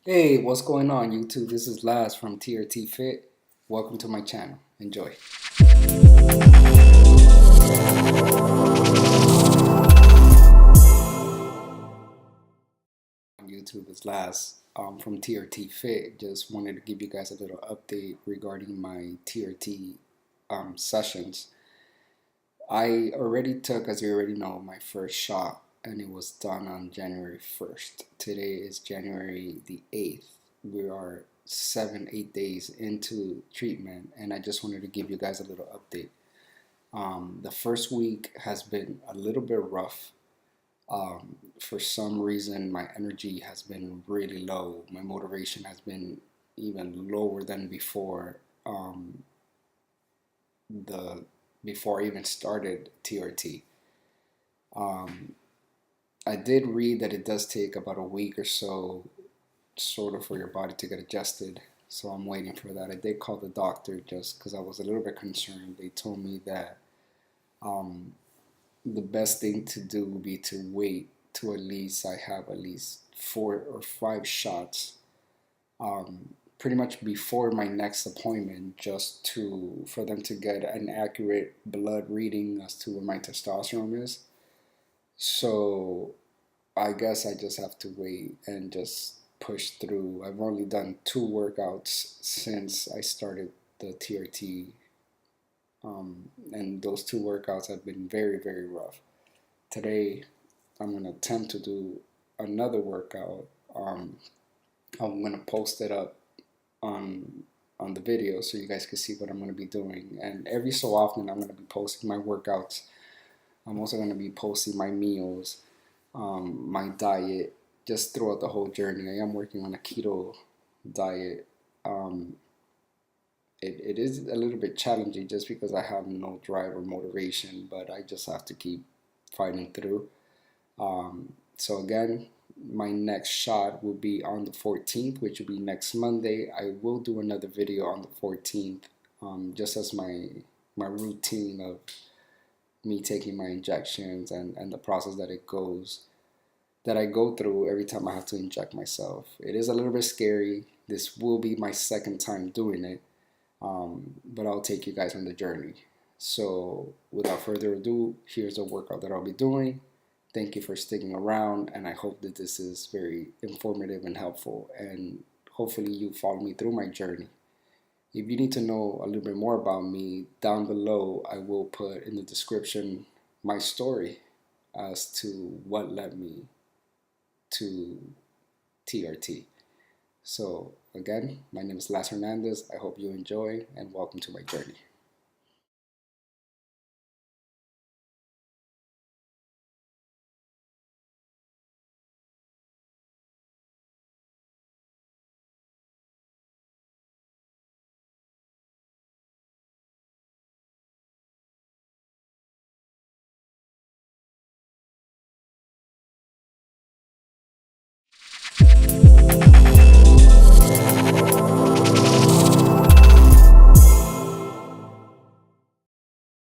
Hey, what's going on YouTube? This is Laz from TRT Fit. Welcome to my channel. Enjoy. On YouTube is Laz from TRT Fit. Just wanted to give you guys a little update regarding my TRT sessions. I already took, as you already know, my first shot, and it was done on January 1st. Today is January the 8th. We are 8 days into treatment, and I just wanted to give you guys a little update. The first week has been a little bit rough. For some reason, my energy has been really low. My motivation has been even lower than before. The Before I even started TRT. I did read that it does take about a week or so, sort of, for your body to get adjusted. So I'm waiting for that. I did call the doctor just because I was a little bit concerned. They told me that um, the best thing to do would be to wait to at least I have at least 4 or 5 shots, pretty much before my next appointment, just to for them to get an accurate blood reading as to where my testosterone is. So I guess I just have to wait and just push through. I've only done 2 workouts since I started the TRT, and those 2 workouts have been very, very rough. Today, I'm going to attempt to do another workout. I'm going to post it up on the video so you guys can see what I'm going to be doing. And every so often, I'm going to be posting my workouts. I'm also going to be posting my meals, my diet, just throughout the whole journey. I am working on a keto diet. Um, it is a little bit challenging just because I have no drive or motivation, but I just have to keep fighting through. So again, my next shot will be on the 14th, which will be next Monday. I will do another video on the 14th, just as my routine of me taking my injections and the process that I go through every time I have to inject myself. It is a little bit scary. This will be my second time doing it, but I'll take you guys on the journey. So without further ado, here's a workout that I'll be doing. Thank you for sticking around, and I hope that this is very informative and helpful, and hopefully you follow me through my journey. If you need to know a little bit more about me, down below I will put in the description my story as to what led me to TRT. So again, my name is Las Hernandez. I hope you enjoy and welcome to my journey.